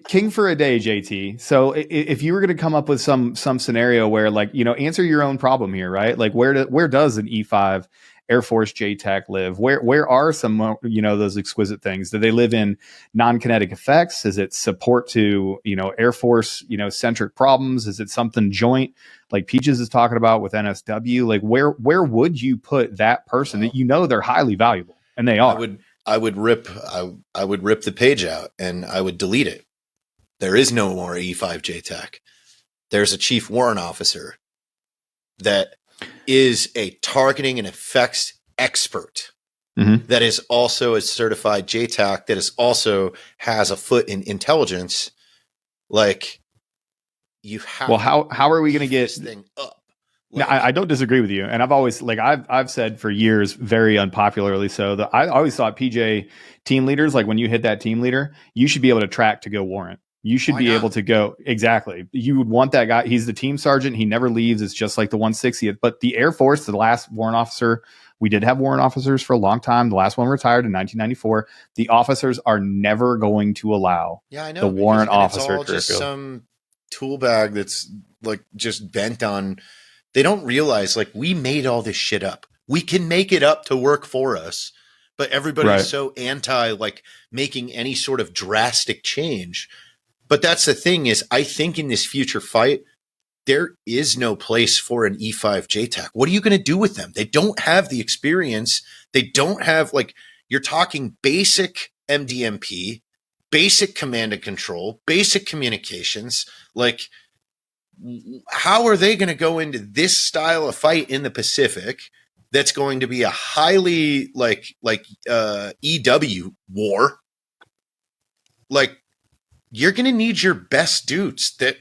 king for a day, JT. So if you were going to come up with some scenario where, like, answer your own problem here, right? Like, where does an E5 Air Force JTAC live? Where are some, those exquisite things? Do they live in non-kinetic effects? Is it support to, Air Force, centric problems? Is it something joint like Peaches is talking about with NSW? Like, where would you put that person that they're highly valuable, and they are? I would rip the page out and I would delete it. There is no more E5 JTAC. There's a chief warrant officer that is a targeting and effects expert. That is also a certified JTAC, that is also has a foot in intelligence. Like, you have. Well, how are we going to get this thing up? Like, I don't disagree with you, and I've always, like, I've said for years, very unpopularly so, that I always thought PJ team leaders, like, when you hit that team leader, you should be able to track to go warrant. You should be able to go. Exactly. You would want that guy. He's the team sergeant. He never leaves. It's just like the 160th. But the Air Force, the last warrant officer, we did have warrant officers for a long time. The last one retired in 1994. The officers are never going to allow the warrant officer. It's all just some tool bag that's, like, just bent on. They don't realize, like, we made all this shit up. We can make it up to work for us, but everybody's so anti, like, making any sort of drastic change. But that's the thing, is I think in this future fight, there is no place for an E5 JTAC. What are you going to do with them? They don't have the experience. They don't have, like, you're talking basic MDMP, basic command and control, basic communications. Like, how are they going to go into this style of fight in the Pacific that's going to be a highly like EW war? Like, you're going to need your best dudes that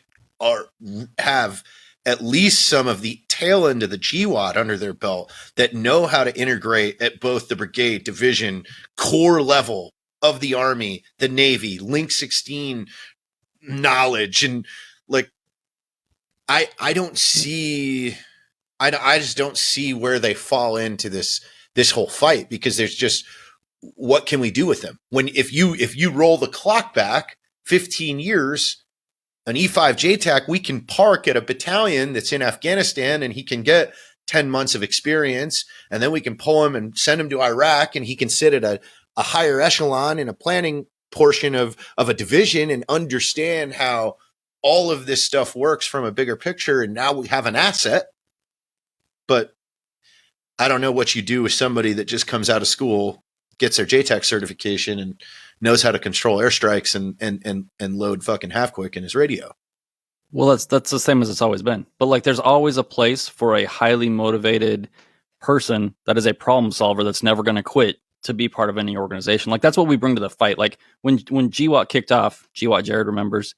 have at least some of the tail end of the GWAT under their belt, that know how to integrate at both the brigade, division, core level of the Army, the Navy, Link 16 knowledge. And, like, I just don't see where they fall into this whole fight, because there's just, what can we do with them? If you roll the clock back 15 years, an E5 JTAC, we can park at a battalion that's in Afghanistan and he can get 10 months of experience, and then we can pull him and send him to Iraq, and he can sit at a higher echelon in a planning portion of a division and understand how all of this stuff works from a bigger picture. And now we have an asset. But I don't know what you do with somebody that just comes out of school, gets their JTAC certification, and knows how to control airstrikes and load fucking half quick in his radio. Well, that's the same as it's always been. But, like, there's always a place for a highly motivated person that is a problem solver that's never going to quit to be part of any organization. Like, that's what we bring to the fight. Like, when GWAT kicked off, GWAT Jared remembers,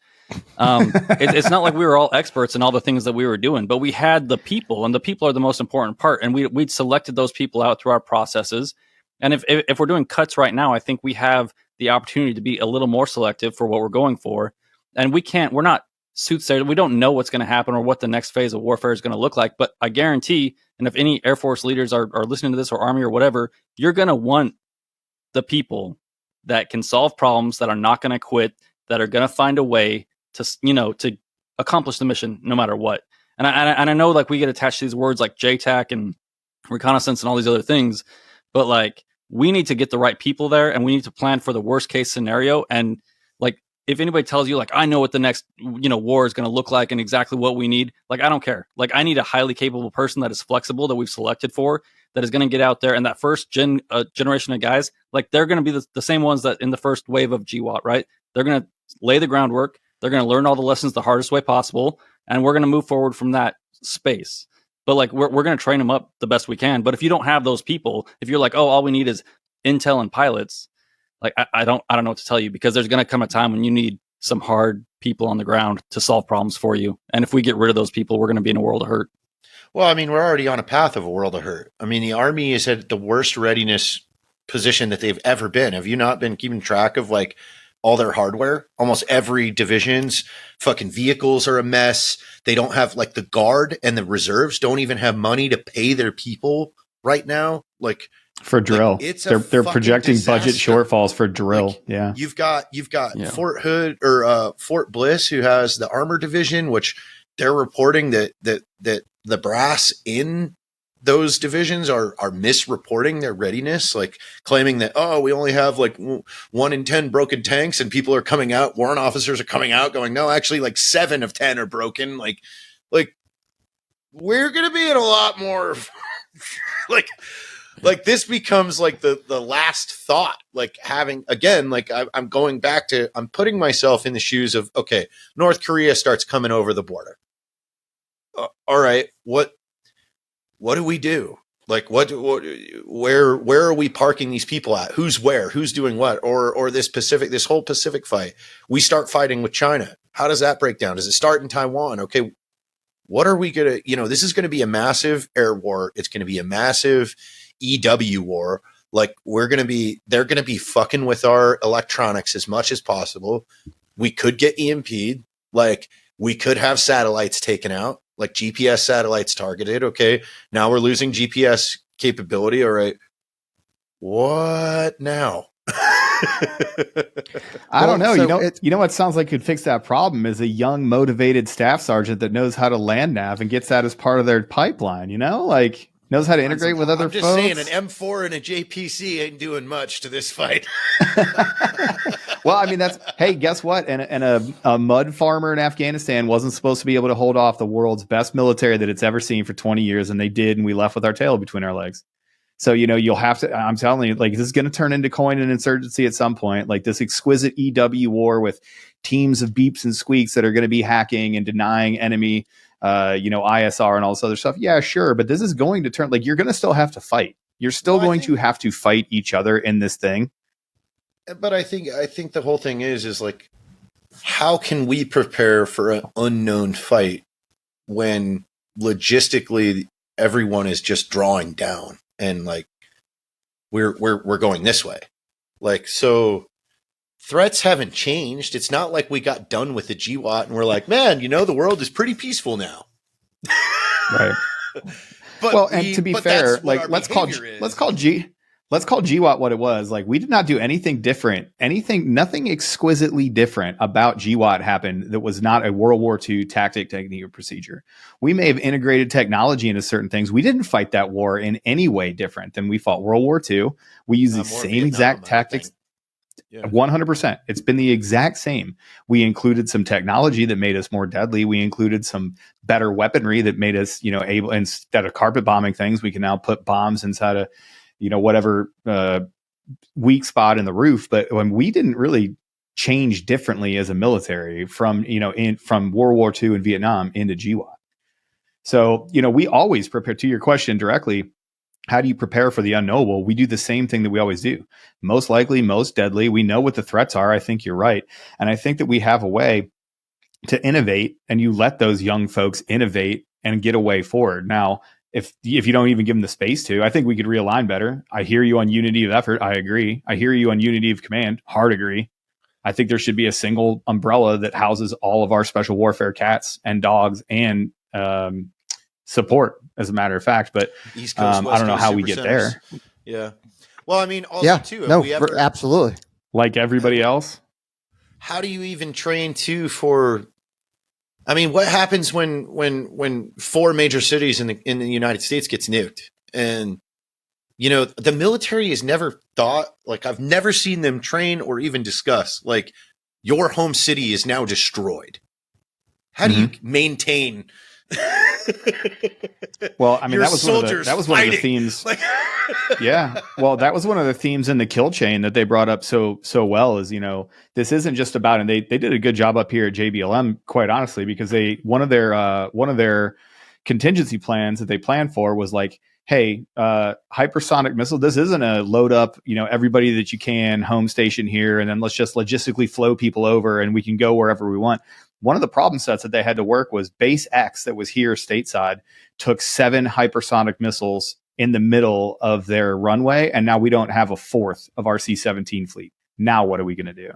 it's not like we were all experts in all the things that we were doing, but we had the people, and the people are the most important part. And we'd selected those people out through our processes. And if we're doing cuts right now, I think we have the opportunity to be a little more selective for what we're going for. And we're not soothsayers. We don't know what's going to happen or what the next phase of warfare is going to look like. But I guarantee, and if any Air Force leaders are listening to this, or Army or whatever, you're going to want the people that can solve problems, that are not going to quit, that are going to find a way to accomplish the mission no matter what. And I know, like, we get attached to these words like JTAC and reconnaissance and all these other things, but, like, we need to get the right people there, and we need to plan for the worst case scenario. And, like, if anybody tells you, like, I know what the next, war is going to look like and exactly what we need, like, I don't care. Like, I need a highly capable person that is flexible, that we've selected for, that is going to get out there. And that first generation of guys, like, they're going to be the same ones that in the first wave of GWAT, right? They're going to lay the groundwork. They're going to learn all the lessons the hardest way possible. And we're going to move forward from that space. But, like, we're going to train them up the best we can. But if you don't have those people, if you're like, oh, all we need is intel and pilots, like, I don't know what to tell you, because there's going to come a time when you need some hard people on the ground to solve problems for you. And if we get rid of those people, we're going to be in a world of hurt. Well, I mean, we're already on a path of a world of hurt. I mean, the Army is at the worst readiness position that they've ever been. Have you not been keeping track of, like, all their hardware? Almost every division's fucking vehicles are a mess. They don't have, like, the guard and the reserves don't even have money to pay their people right now. Like, for drill. Like, it's they're projecting disaster. budget shortfalls for drill. Like, yeah. You've got Fort Hood or Fort Bliss, who has the armor division, which they're reporting that the brass in those divisions are misreporting their readiness, like claiming that, oh, we only have like 1 in 10 broken tanks, and people are coming out, warrant officers are coming out going, no, actually like 7 of 10 are broken. Like we're going to be in a lot more like this becomes like the last thought, like having, again, like I'm going back to, I'm putting myself in the shoes of, okay, North Korea starts coming over the border. All right. What do we do? Like where are we parking these people at? Who's where? Who's doing what? Or this whole Pacific fight, we start fighting with China. How does that break down? Does it start in Taiwan? Okay. What are we going to, this is going to be a massive air war. It's going to be a massive EW war. Like they're going to be fucking with our electronics as much as possible. We could get EMP'd. Like we could have satellites taken out, like GPS satellites targeted. Okay. Now we're losing GPS capability. All right. What now? I don't know. So you know what sounds like could fix that problem is a young, motivated staff sergeant that knows how to land nav and gets that as part of their pipeline, like knows how to integrate with other I'm just folks. saying, an M4 and a JPC ain't doing much to this fight. Well, I mean, hey, guess what? And a mud farmer in Afghanistan wasn't supposed to be able to hold off the world's best military that it's ever seen for 20 years. And they did. And we left with our tail between our legs. So, you'll have to, I'm telling you, like, this is going to turn into coin and insurgency at some point, like this exquisite EW war with teams of beeps and squeaks that are going to be hacking and denying enemy, ISR and all this other stuff. Yeah, sure. But this is going to turn, like, you're going to still have to fight. You're still going to have to fight each other in this thing. But I think the whole thing is like, how can we prepare for an unknown fight when logistically everyone is just drawing down? And like we're going this way. Like, so threats haven't changed. It's not like we got done with the GWAT and we're like, man, the world is pretty peaceful now. Right. But and to be fair, like let's call GWAT what it was. Like, we did not do anything different. Nothing exquisitely different about GWAT happened that was not a World War II tactic, technique, or procedure. We may have integrated technology into certain things. We didn't fight that war in any way different than we fought World War II. We used the same exact tactics. 100%. It's been the exact same. We included some technology that made us more deadly. We included some better weaponry that made us, able, instead of carpet bombing things, we can now put bombs inside of, whatever weak spot in the roof. But when we didn't really change differently as a military from, from World War II and Vietnam into GWAT. So, we always prepare, to your question directly. How do you prepare for the unknowable? We do the same thing that we always do. Most likely, most deadly. We know what the threats are. I think you're right. And I think that we have a way to innovate, and you let those young folks innovate and get a way forward. Now, if you don't even give them the space to, I think we could realign better. I hear you on unity of effort. I agree. I hear you on unity of command. Hard agree. I think there should be a single umbrella that houses all of our special warfare cats and dogs and support, as a matter of fact. But East Coast, I don't know how we get there. Yeah. Well, I mean, also too, absolutely. Like everybody else. How do you even train for? I mean, what happens when 4 major cities in the United States gets nuked? And the military has never thought, like, I've never seen them train or even discuss, like, your home city is now destroyed. How do you maintain? Well, I mean, that was one of the themes. Yeah. Well, that was one of the themes in the kill chain that they brought up so well is, this isn't just about, and they did a good job up here at JBLM, quite honestly, because one of their contingency plans that they planned for was like, hey, hypersonic missile, this isn't a load up, everybody that you can home station here, and then let's just logistically flow people over and we can go wherever we want. One of the problem sets that they had to work was base X that was here stateside took 7 hypersonic missiles in the middle of their runway. And now we don't have a fourth of our C-17 fleet. Now what are we going to do?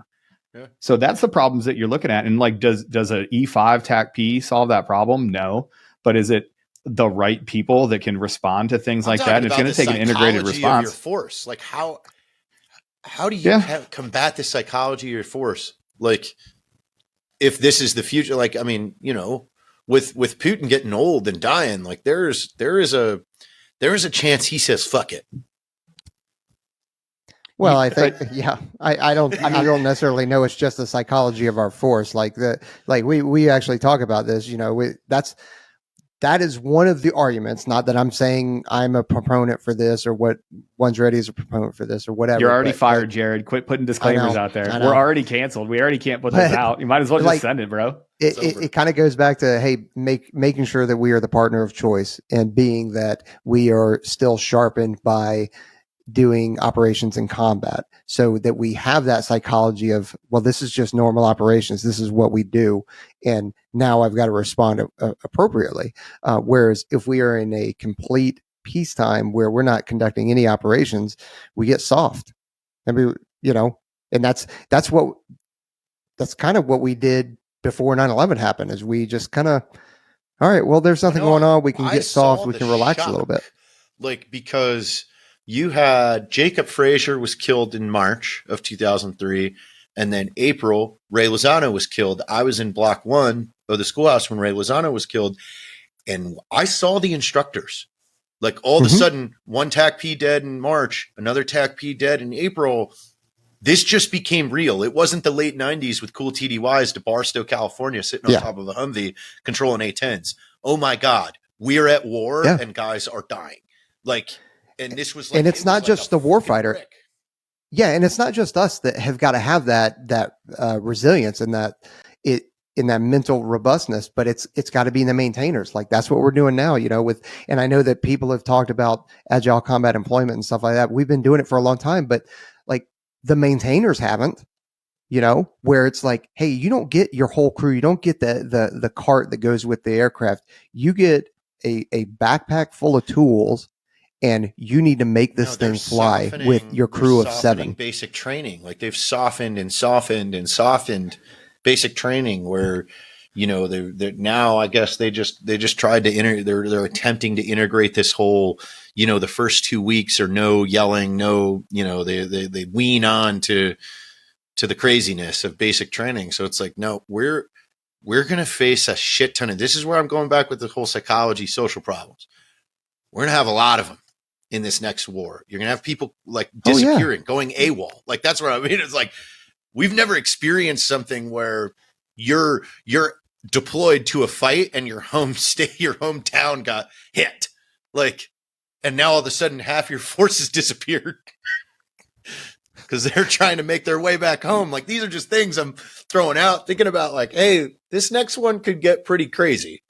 Yeah. So that's the problems that you're looking at. And like, does a E5 TACP solve that problem? No. But is it the right people that can respond to things like that. And it's going to take an integrated response. Of your force. Like how do you combat the psychology of your force? Like if this is the future, like, I mean, you know, with Putin getting old and dying, like there is a chance he says, fuck it. Well, I think, I don't necessarily know it's just the psychology of our force. Like we actually talk about this, you know, that is one of the arguments. Not that I'm saying I'm a proponent for this or what One's Ready is a proponent for this or whatever. You're already fired, Jared. Quit putting disclaimers out there. We're already canceled. We already can't put this out. You might as well just send it, bro. It kind of goes back to, hey, making sure that we are the partner of choice and being that we are still sharpened by doing operations in combat, so that we have that psychology of, well, this is just normal operations. This is what we do. And now I've got to respond appropriately. Whereas if we are in a complete peacetime where we're not conducting any operations, we get soft. I mean, you know, and that's kind of what we did before 9/11 happened, is we just kind of, all right, well, there's nothing going on. We can get soft. We can relax a little bit. Like, because you had Jacob Frazier was killed in March of 2003. And then April, Ray Lozano was killed. I was in block 1 of the schoolhouse when Ray Lozano was killed. And I saw the instructors. Like all of a sudden, one TACP dead in March, another TACP dead in April. This just became real. It wasn't the late 90s with cool TDYs to Barstow, California, sitting on top of a Humvee controlling A-10s. Oh my God, we're at war and guys are dying. Like, and this was like, and it's not just the warfighter. Yeah, and it's not just us that have got to have that resilience and that mental robustness, but it's got to be in the maintainers. Like that's what we're doing now, you know, and I know that people have talked about agile combat employment and stuff like that. We've been doing it for a long time, but like the maintainers haven't, you know, where it's like, hey, you don't get your whole crew. You don't get the cart that goes with the aircraft. You get a backpack full of tools, and you need to make this thing fly with your crew of 7. Basic training. Like they've softened basic training where, you know, they're now, I guess they just tried to they're attempting to integrate this whole, you know, the first 2 weeks are no yelling, no, you know, they wean on to the craziness of basic training. So it's like, no, we're going to face a shit ton of, this is where I'm going back with the whole psychology, social problems. We're going to have a lot of them in this next war. You're going to have people like disappearing, going AWOL. Like that's what I mean. It's like, we've never experienced something where you're deployed to a fight and your hometown got hit. Like, and now all of a sudden half your forces disappeared because they're trying to make their way back home. Like, these are just things I'm throwing out, thinking about like, hey, this next one could get pretty crazy.